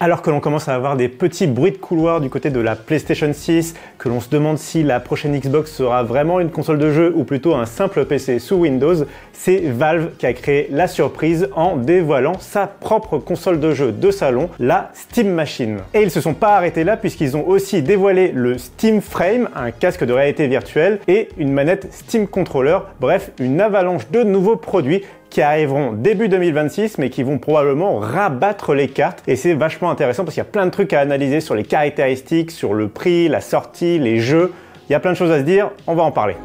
Alors que l'on commence à avoir des petits bruits de couloir du côté de la PlayStation 6, que l'on se demande si la prochaine Xbox sera vraiment une console de jeu ou plutôt un simple PC sous Windows, c'est Valve qui a créé la surprise en dévoilant sa propre console de jeu de salon, la Steam Machine. Et ils se sont pas arrêtés là puisqu'ils ont aussi dévoilé le Steam Frame, un casque de réalité virtuelle et une manette Steam Controller, bref, une avalanche de nouveaux produits qui arriveront début 2026 mais qui vont probablement rabattre les cartes et c'est vachement intéressant parce qu'il y a plein de trucs à analyser sur les caractéristiques, sur le prix, la sortie, les jeux, il y a plein de choses à se dire, on va en parler.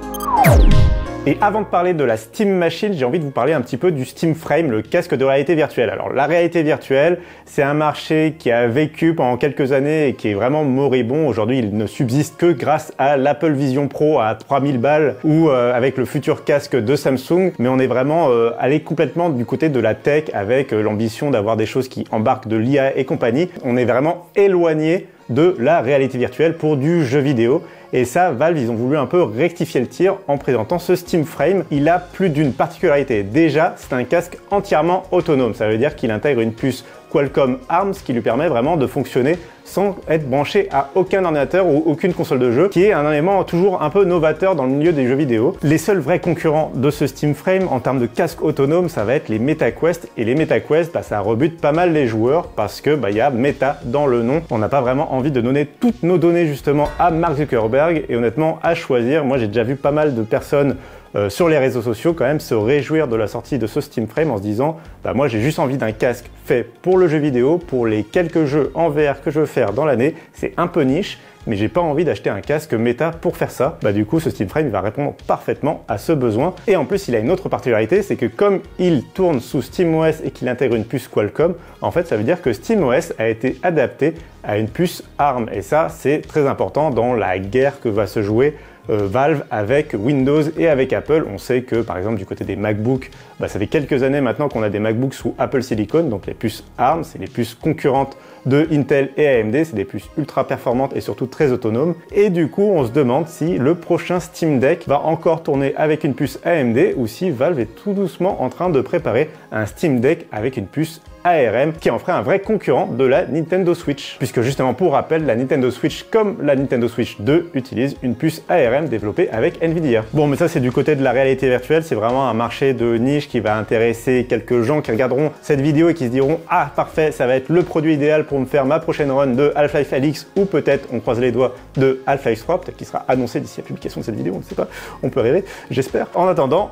Et avant de parler de la Steam Machine, j'ai envie de vous parler un petit peu du Steam Frame, le casque de réalité virtuelle. Alors la réalité virtuelle, c'est un marché qui a vécu pendant quelques années et qui est vraiment moribond. Aujourd'hui, il ne subsiste que grâce à l'Apple Vision Pro à 3000 balles ou avec le futur casque de Samsung. Mais on est vraiment allé complètement du côté de la tech avec l'ambition d'avoir des choses qui embarquent de l'IA et compagnie. On est vraiment éloigné de la réalité virtuelle pour du jeu vidéo. Et ça, Valve, ils ont voulu un peu rectifier le tir en présentant ce Steam Frame. Il a plus d'une particularité. Déjà, c'est un casque entièrement autonome. Ça veut dire qu'il intègre une puce Qualcomm ARM, ce qui lui permet vraiment de fonctionner sans être branché à aucun ordinateur ou aucune console de jeu, qui est un élément toujours un peu novateur dans le milieu des jeux vidéo. Les seuls vrais concurrents de ce Steam Frame en termes de casque autonome, ça va être les MetaQuest. Et les MetaQuest, ça rebute pas mal les joueurs parce que y a Meta dans le nom. On n'a pas vraiment envie de donner toutes nos données justement à Mark Zuckerberg. Et honnêtement, à choisir, moi j'ai déjà vu pas mal de personnes sur les réseaux sociaux quand même se réjouir de la sortie de ce Steam Frame en se disant moi j'ai juste envie d'un casque fait pour le jeu vidéo, pour les quelques jeux en VR que je veux faire dans l'année, c'est un peu niche, mais j'ai pas envie d'acheter un casque Meta pour faire ça. Du coup ce Steam Frame il va répondre parfaitement à ce besoin. Et en plus il a une autre particularité, c'est que comme il tourne sous SteamOS et qu'il intègre une puce Qualcomm, en fait ça veut dire que SteamOS a été adapté à une puce ARM. Et ça c'est très important dans la guerre que va se jouer Valve avec Windows et avec Apple. On sait que par exemple du côté des MacBooks, ça fait quelques années maintenant qu'on a des MacBooks sous Apple Silicon, donc les puces ARM, c'est les puces concurrentes de Intel et AMD, c'est des puces ultra performantes et surtout très autonomes. Et du coup, on se demande si le prochain Steam Deck va encore tourner avec une puce AMD ou si Valve est tout doucement en train de préparer un Steam Deck avec une puce ARM qui en ferait un vrai concurrent de la Nintendo Switch. Puisque justement, pour rappel, la Nintendo Switch comme la Nintendo Switch 2 utilise une puce ARM développée avec Nvidia. Bon, mais ça c'est du côté de la réalité virtuelle, c'est vraiment un marché de niche qui va intéresser quelques gens qui regarderont cette vidéo et qui se diront « Ah, parfait, ça va être le produit idéal pour me faire ma prochaine run de Half-Life Alyx ou peut-être, on croise les doigts, de Half-Life 3, peut-être qu'il sera annoncé d'ici la publication de cette vidéo, on ne sait pas, on peut rêver, j'espère. En attendant,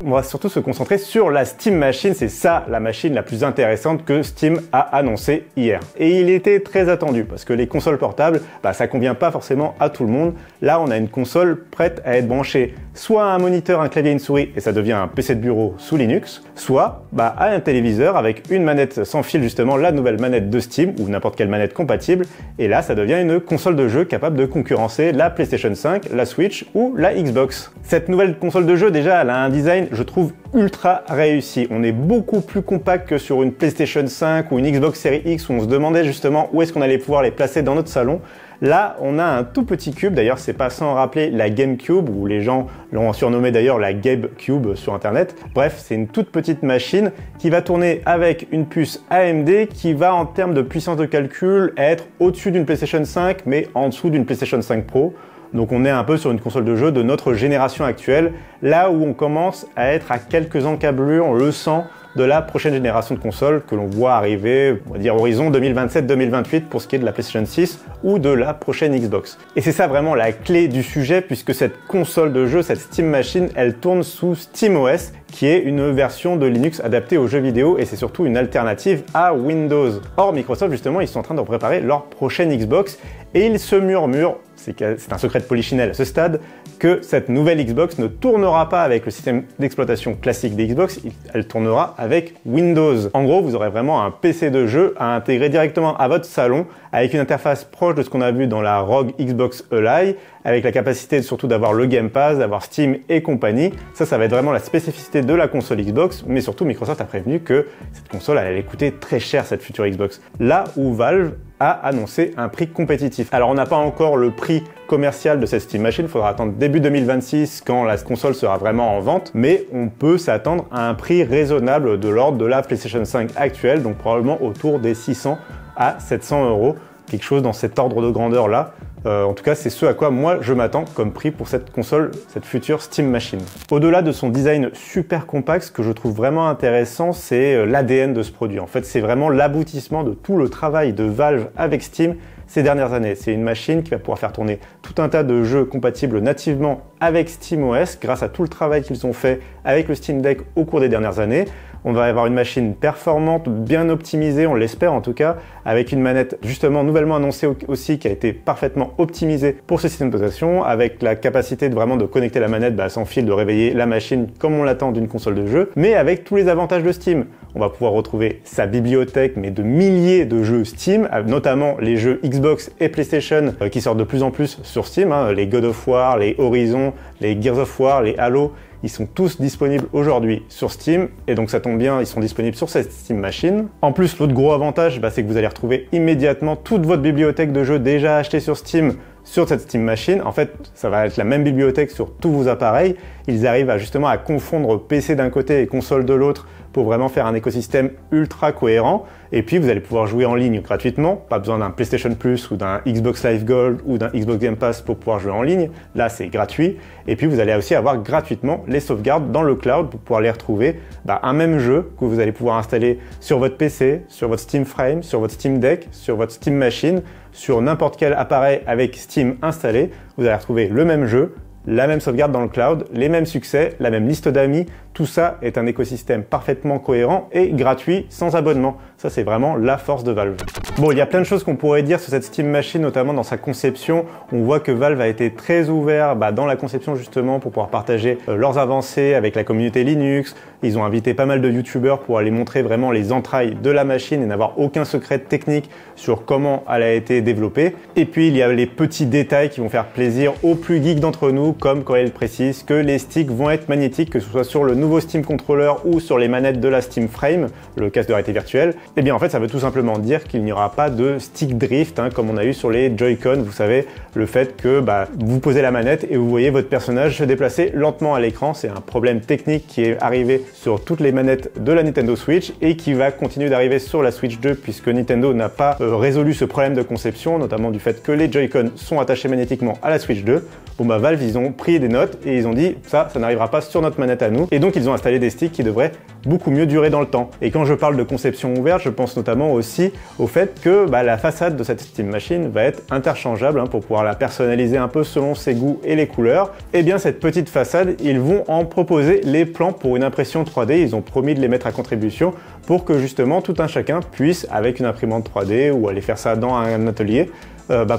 on va surtout se concentrer sur la Steam Machine, c'est ça la machine la plus intéressante que Steam a annoncé hier. Et il était très attendu parce que les consoles portables, ça convient pas forcément à tout le monde. Là, on a une console prête à être branchée soit à un moniteur, un clavier, une souris et ça devient un PC de bureau sous Linux, soit à un téléviseur avec une manette sans fil, justement la nouvelle manette de Steam ou n'importe quelle manette compatible. Et là, ça devient une console de jeu capable de concurrencer la PlayStation 5, la Switch ou la Xbox. Cette nouvelle console de jeu, déjà, elle a un design, je trouve, ultra réussi. On est beaucoup plus compact que sur une PlayStation 5 ou une Xbox Series X où on se demandait justement où est-ce qu'on allait pouvoir les placer dans notre salon. Là, on a un tout petit cube, d'ailleurs c'est pas sans rappeler la GameCube, où les gens l'ont surnommé d'ailleurs la GameCube sur internet. Bref, c'est une toute petite machine qui va tourner avec une puce AMD qui va en termes de puissance de calcul être au-dessus d'une PlayStation 5 mais en dessous d'une PlayStation 5 Pro. Donc on est un peu sur une console de jeu de notre génération actuelle, là où on commence à être à quelques encablures, on le sent, de la prochaine génération de consoles que l'on voit arriver, on va dire horizon 2027-2028 pour ce qui est de la PlayStation 6 ou de la prochaine Xbox. Et c'est ça vraiment la clé du sujet puisque cette console de jeu, cette Steam Machine, elle tourne sous SteamOS qui est une version de Linux adaptée aux jeux vidéo et c'est surtout une alternative à Windows. Or Microsoft justement, ils sont en train de préparer leur prochaine Xbox et ils se murmurent, c'est un secret de polichinelle à ce stade, que cette nouvelle Xbox ne tournera pas avec le système d'exploitation classique des Xbox, elle tournera avec Windows. En gros, vous aurez vraiment un PC de jeu à intégrer directement à votre salon avec une interface proche de ce qu'on a vu dans la ROG Xbox Ally, avec la capacité surtout d'avoir le Game Pass, d'avoir Steam et compagnie. Ça va être vraiment la spécificité de la console Xbox, mais surtout Microsoft a prévenu que cette console allait coûter très cher, cette future Xbox. Là où Valve a annoncé un prix compétitif. Alors on n'a pas encore le prix commercial de cette Steam Machine, il faudra attendre début 2026 quand la console sera vraiment en vente, mais on peut s'attendre à un prix raisonnable de l'ordre de la PlayStation 5 actuelle, donc probablement autour des 600 à 700 €, quelque chose dans cet ordre de grandeur là. En tout cas, c'est ce à quoi moi je m'attends comme prix pour cette console, cette future Steam Machine. Au-delà de son design super compact, ce que je trouve vraiment intéressant, c'est l'ADN de ce produit. En fait, c'est vraiment l'aboutissement de tout le travail de Valve avec Steam ces dernières années. C'est une machine qui va pouvoir faire tourner tout un tas de jeux compatibles nativement avec SteamOS grâce à tout le travail qu'ils ont fait avec le Steam Deck au cours des dernières années. On va avoir une machine performante, bien optimisée, on l'espère en tout cas, avec une manette justement nouvellement annoncée aussi qui a été parfaitement optimisée pour ce système d'exploitation, avec la capacité de vraiment de connecter la manette sans fil, de réveiller la machine comme on l'attend d'une console de jeu, mais avec tous les avantages de Steam. On va pouvoir retrouver sa bibliothèque, mais de milliers de jeux Steam, notamment les jeux Xbox et PlayStation qui sortent de plus en plus sur Steam, les God of War, les Horizon, les Gears of War, les Halo. Ils sont tous disponibles aujourd'hui sur Steam et donc ça tombe bien, ils sont disponibles sur cette Steam Machine. En plus, l'autre gros avantage, c'est que vous allez retrouver immédiatement toute votre bibliothèque de jeux déjà achetée sur Steam sur cette Steam Machine. En fait, ça va être la même bibliothèque sur tous vos appareils. Ils arrivent justement à confondre PC d'un côté et console de l'autre pour vraiment faire un écosystème ultra cohérent. Et puis, vous allez pouvoir jouer en ligne gratuitement. Pas besoin d'un PlayStation Plus ou d'un Xbox Live Gold ou d'un Xbox Game Pass pour pouvoir jouer en ligne. Là, c'est gratuit. Et puis, vous allez aussi avoir gratuitement les sauvegardes dans le cloud pour pouvoir les retrouver. Un même jeu que vous allez pouvoir installer sur votre PC, sur votre Steam Frame, sur votre Steam Deck, sur votre Steam Machine, sur n'importe quel appareil avec Steam installé. Vous allez retrouver le même jeu, la même sauvegarde dans le cloud, les mêmes succès, la même liste d'amis. Tout ça est un écosystème parfaitement cohérent et gratuit, sans abonnement. Ça, c'est vraiment la force de Valve. Bon, il y a plein de choses qu'on pourrait dire sur cette Steam Machine, notamment dans sa conception. On voit que Valve a été très ouvert dans la conception justement pour pouvoir partager leurs avancées avec la communauté Linux. Ils ont invité pas mal de youtubeurs pour aller montrer vraiment les entrailles de la machine et n'avoir aucun secret technique sur comment elle a été développée. Et puis, il y a les petits détails qui vont faire plaisir aux plus geeks d'entre nous, comme quand il précise que les sticks vont être magnétiques, que ce soit sur le nouveau Steam Controller ou sur les manettes de la Steam Frame, le casque de réalité virtuelle. Et bien en fait, ça veut tout simplement dire qu'il n'y aura pas de stick drift, comme on a eu sur les Joy-Con. Vous savez, le fait que vous posez la manette et vous voyez votre personnage se déplacer lentement à l'écran. C'est un problème technique qui est arrivé sur toutes les manettes de la Nintendo Switch et qui va continuer d'arriver sur la Switch 2 puisque Nintendo n'a pas résolu ce problème de conception, notamment du fait que les Joy-Con sont attachés magnétiquement à la Switch 2. Valve, ils ont pris des notes et ils ont dit ça n'arrivera pas sur notre manette à nous. Et donc, ils ont installé des sticks qui devraient beaucoup mieux durer dans le temps. Et quand je parle de conception ouverte, je pense notamment aussi au fait que la façade de cette Steam Machine va être interchangeable pour pouvoir la personnaliser un peu selon ses goûts et les couleurs. Et bien, cette petite façade, ils vont en proposer les plans pour une impression 3D. Ils ont promis de les mettre à contribution pour que justement tout un chacun puisse, avec une imprimante 3D ou aller faire ça dans un atelier,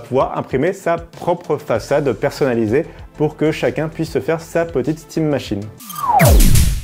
pouvoir imprimer sa propre façade personnalisée pour que chacun puisse se faire sa petite Steam Machine.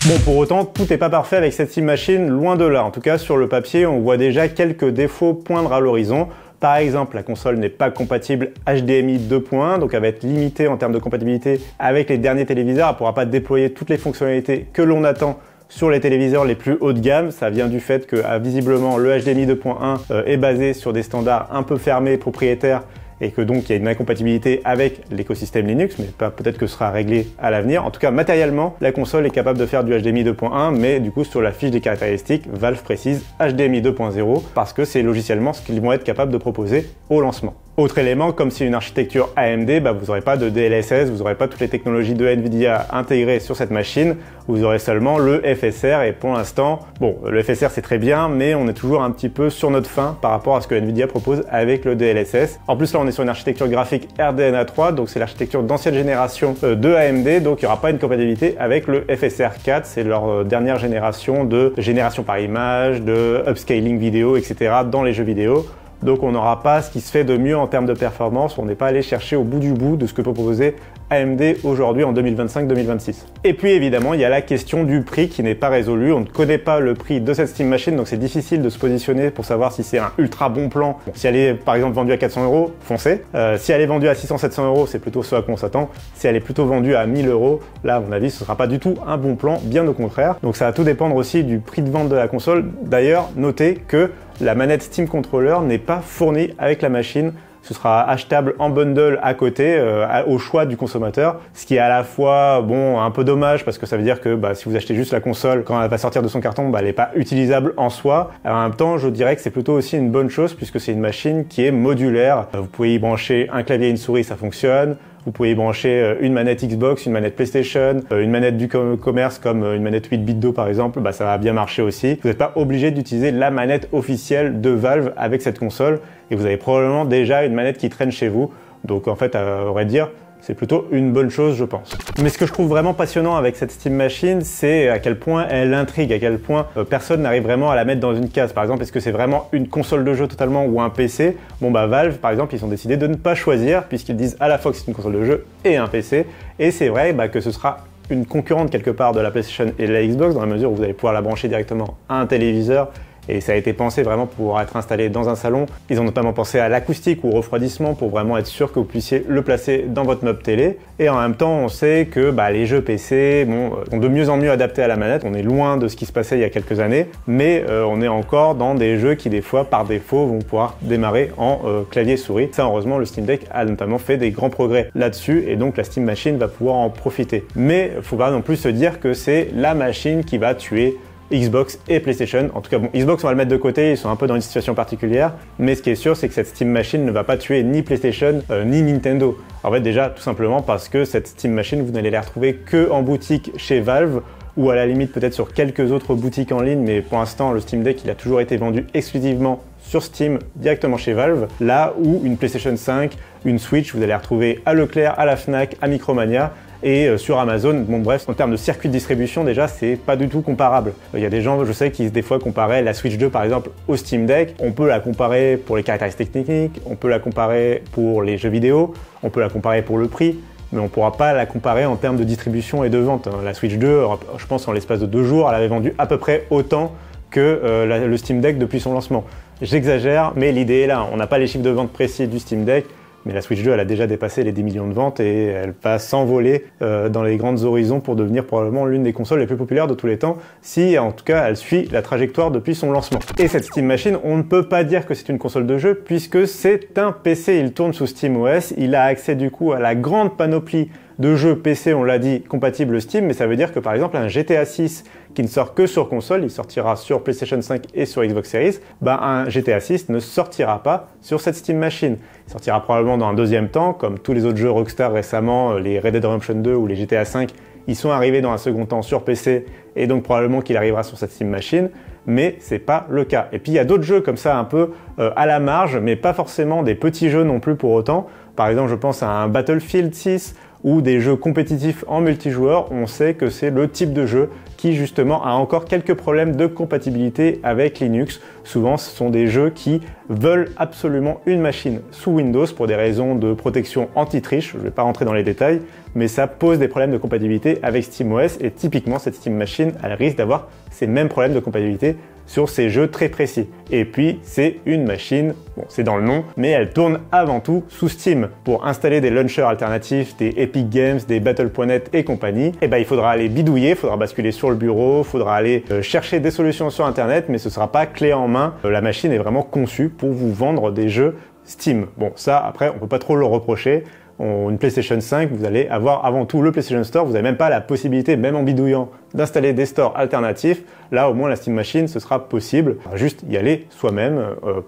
Bon, pour autant, tout n'est pas parfait avec cette Steam Machine, loin de là. En tout cas, sur le papier, on voit déjà quelques défauts poindre à l'horizon. Par exemple, la console n'est pas compatible HDMI 2.1, donc elle va être limitée en termes de compatibilité avec les derniers téléviseurs. Elle ne pourra pas déployer toutes les fonctionnalités que l'on attend sur les téléviseurs les plus haut de gamme. Ça vient du fait que visiblement le HDMI 2.1 est basé sur des standards un peu fermés, propriétaires, et que donc il y a une incompatibilité avec l'écosystème Linux, mais peut-être que ce sera réglé à l'avenir. En tout cas, matériellement, la console est capable de faire du HDMI 2.1, mais du coup, sur la fiche des caractéristiques, Valve précise HDMI 2.0 parce que c'est logiciellement ce qu'ils vont être capables de proposer au lancement. Autre élément, comme c'est une architecture AMD, vous n'aurez pas de DLSS, vous n'aurez pas toutes les technologies de Nvidia intégrées sur cette machine, vous aurez seulement le FSR et pour l'instant, le FSR c'est très bien, mais on est toujours un petit peu sur notre faim par rapport à ce que Nvidia propose avec le DLSS. En plus là, on est sur une architecture graphique RDNA 3, donc c'est l'architecture d'ancienne génération de AMD, donc il n'y aura pas une compatibilité avec le FSR 4, c'est leur dernière génération de génération par image, de upscaling vidéo, etc. dans les jeux vidéo. Donc on n'aura pas ce qui se fait de mieux en termes de performance, on n'est pas allé chercher au bout du bout de ce que peut proposer AMD aujourd'hui en 2025-2026. Et puis évidemment, il y a la question du prix qui n'est pas résolue. On ne connaît pas le prix de cette Steam Machine, donc c'est difficile de se positionner pour savoir si c'est un ultra bon plan. Si elle est par exemple vendue à 400 €, foncez. Si elle est vendue à 600-700 €, c'est plutôt ce à quoi on s'attend. Si elle est plutôt vendue à 1000 €, là à mon avis, ce ne sera pas du tout un bon plan, bien au contraire. Donc ça va tout dépendre aussi du prix de vente de la console. D'ailleurs, notez que la manette Steam Controller n'est pas fournie avec la machine. Ce sera achetable en bundle à côté, au choix du consommateur, ce qui est à la fois bon un peu dommage parce que ça veut dire que si vous achetez juste la console, quand elle va sortir de son carton, elle n'est pas utilisable en soi. Alors, en même temps, je dirais que c'est plutôt aussi une bonne chose puisque c'est une machine qui est modulaire. Vous pouvez y brancher un clavier et une souris, ça fonctionne. Vous pouvez y brancher une manette Xbox, une manette PlayStation, une manette du commerce comme une manette 8 bits d'eau par exemple, ça va bien marcher aussi. Vous n'êtes pas obligé d'utiliser la manette officielle de Valve avec cette console et vous avez probablement déjà une manette qui traîne chez vous. Donc en fait, à vrai dire, c'est plutôt une bonne chose, je pense. Mais ce que je trouve vraiment passionnant avec cette Steam Machine, c'est à quel point elle intrigue, à quel point personne n'arrive vraiment à la mettre dans une case. Par exemple, est-ce que c'est vraiment une console de jeu totalement ou un PC? Valve, par exemple, ils ont décidé de ne pas choisir puisqu'ils disent à la fois que c'est une console de jeu et un PC. Et c'est vrai que ce sera une concurrente quelque part de la PlayStation et de la Xbox dans la mesure où vous allez pouvoir la brancher directement à un téléviseur. Et ça a été pensé vraiment pour être installé dans un salon. Ils ont notamment pensé à l'acoustique ou au refroidissement pour vraiment être sûr que vous puissiez le placer dans votre meuble télé. Et en même temps, on sait que les jeux PC sont de mieux en mieux adaptés à la manette. On est loin de ce qui se passait il y a quelques années, mais on est encore dans des jeux qui des fois, par défaut, vont pouvoir démarrer en clavier souris. Ça, heureusement, le Steam Deck a notamment fait des grands progrès là-dessus et donc la Steam Machine va pouvoir en profiter. Mais il ne faut pas non plus se dire que c'est la machine qui va tuer Xbox et PlayStation. En tout cas, Xbox, on va le mettre de côté, ils sont un peu dans une situation particulière, mais ce qui est sûr, c'est que cette Steam Machine ne va pas tuer ni PlayStation ni Nintendo. En fait, déjà, tout simplement parce que cette Steam Machine, vous n'allez la retrouver que en boutique chez Valve, ou à la limite peut-être sur quelques autres boutiques en ligne, mais pour l'instant, le Steam Deck, il a toujours été vendu exclusivement sur Steam, directement chez Valve, là où une PlayStation 5, une Switch, vous allez la retrouver à Leclerc, à la Fnac, à Micromania, et sur Amazon. Bref, en termes de circuit de distribution, déjà, c'est pas du tout comparable. Il y a des gens, je sais, qui des fois comparaient la Switch 2 par exemple au Steam Deck. On peut la comparer pour les caractéristiques techniques, on peut la comparer pour les jeux vidéo, on peut la comparer pour le prix, mais on ne pourra pas la comparer en termes de distribution et de vente. La Switch 2, je pense en l'espace de 2 jours, elle avait vendu à peu près autant que le Steam Deck depuis son lancement. J'exagère, mais l'idée est là. On n'a pas les chiffres de vente précis du Steam Deck, mais la Switch 2, elle a déjà dépassé les 10 millions de ventes et elle va s'envoler dans les grands horizons pour devenir probablement l'une des consoles les plus populaires de tous les temps, si en tout cas elle suit la trajectoire depuis son lancement. Et cette Steam Machine, on ne peut pas dire que c'est une console de jeu puisque c'est un PC, il tourne sous SteamOS, il a accès du coup à la grande panoplie de jeux PC, on l'a dit, compatibles Steam, mais ça veut dire que par exemple un GTA 6 qui ne sort que sur console, il sortira sur PlayStation 5 et sur Xbox Series, un GTA 6 ne sortira pas sur cette Steam Machine. Il sortira probablement dans un deuxième temps, comme tous les autres jeux Rockstar récemment, les Red Dead Redemption 2 ou les GTA 5, ils sont arrivés dans un second temps sur PC et donc probablement qu'il arrivera sur cette Steam Machine, mais c'est pas le cas. Et puis il y a d'autres jeux comme ça un peu à la marge, mais pas forcément des petits jeux non plus pour autant. Par exemple, je pense à un Battlefield 6 ou des jeux compétitifs en multijoueur, on sait que c'est le type de jeu qui justement a encore quelques problèmes de compatibilité avec Linux. Souvent, ce sont des jeux qui veulent absolument une machine sous Windows pour des raisons de protection anti-triche. Je ne vais pas rentrer dans les détails, mais ça pose des problèmes de compatibilité avec SteamOS et typiquement cette Steam Machine, elle risque d'avoir ces mêmes problèmes de compatibilité sur ces jeux très précis. Et puis, c'est une machine, bon, c'est dans le nom, mais elle tourne avant tout sous Steam. Pour installer des launchers alternatifs, des Epic Games, des Battle.net et compagnie, il faudra aller bidouiller, il faudra basculer sur le bureau, il faudra aller chercher des solutions sur Internet, mais ce ne sera pas clé en main. La machine est vraiment conçue pour vous vendre des jeux Steam. Bon, ça, après, on peut pas trop le reprocher. Une PlayStation 5, vous allez avoir avant tout le PlayStation Store, vous n'avez même pas la possibilité, même en bidouillant, d'installer des stores alternatifs. Là, au moins, la Steam Machine, ce sera possible. On va juste y aller soi-même,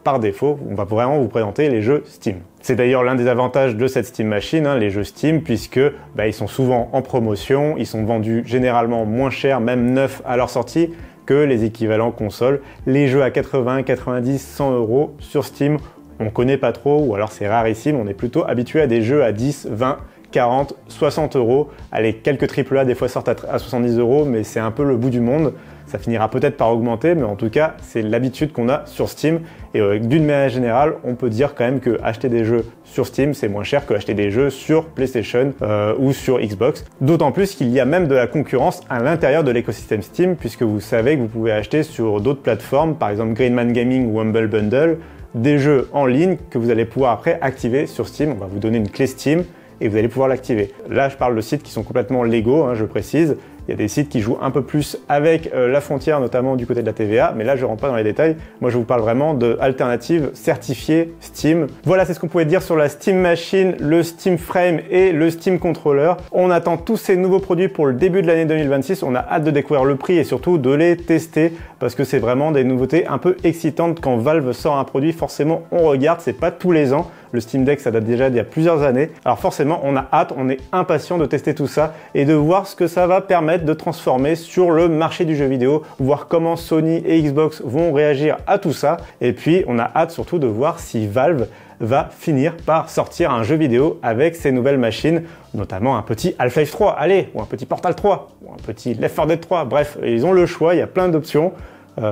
par défaut. On va vraiment vous présenter les jeux Steam. C'est d'ailleurs l'un des avantages de cette Steam Machine, les jeux Steam, puisque ils sont souvent en promotion, ils sont vendus généralement moins cher, même neufs à leur sortie, que les équivalents consoles. Les jeux à 80, 90, 100 euros sur Steam, on connaît pas trop, ou alors c'est rarissime, on est plutôt habitué à des jeux à 10, 20, 40, 60 euros. Allez, quelques AAA des fois sortent à 70 euros, mais c'est un peu le bout du monde. Ça finira peut-être par augmenter, mais en tout cas, c'est l'habitude qu'on a sur Steam. Et d'une manière générale, on peut dire quand même que acheter des jeux sur Steam, c'est moins cher que acheter des jeux sur PlayStation ou sur Xbox. D'autant plus qu'il y a même de la concurrence à l'intérieur de l'écosystème Steam, puisque vous savez que vous pouvez acheter sur d'autres plateformes, par exemple Greenman Gaming ou Humble Bundle, des jeux en ligne que vous allez pouvoir après activer sur Steam. On va vous donner une clé Steam et vous allez pouvoir l'activer. Là, je parle de sites qui sont complètement légaux, hein, je précise. Il y a des sites qui jouent un peu plus avec la frontière, notamment du côté de la TVA, mais là je rentre pas dans les détails. Moi je vous parle vraiment d'alternatives certifiées Steam. Voilà, c'est ce qu'on pouvait dire sur la Steam Machine, le Steam Frame et le Steam Controller. On attend tous ces nouveaux produits pour le début de l'année 2026. On a hâte de découvrir le prix et surtout de les tester parce que c'est vraiment des nouveautés un peu excitantes. Quand Valve sort un produit, forcément on regarde, c'est pas tous les ans. Le Steam Deck, ça date déjà d'il y a plusieurs années. Alors forcément, on a hâte, on est impatient de tester tout ça et de voir ce que ça va permettre de transformer sur le marché du jeu vidéo, voir comment Sony et Xbox vont réagir à tout ça. Et puis, on a hâte surtout de voir si Valve va finir par sortir un jeu vidéo avec ces nouvelles machines, notamment un petit Half-Life 3, allez, ou un petit Portal 3, ou un petit Left 4 Dead 3. Bref, ils ont le choix, il y a plein d'options.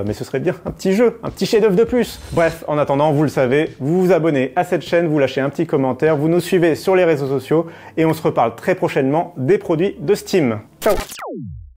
Mais ce serait bien un petit jeu, un petit chef-d'œuvre de plus. Bref, en attendant, vous le savez, vous vous abonnez à cette chaîne, vous lâchez un petit commentaire, vous nous suivez sur les réseaux sociaux et on se reparle très prochainement des produits de Steam. Ciao!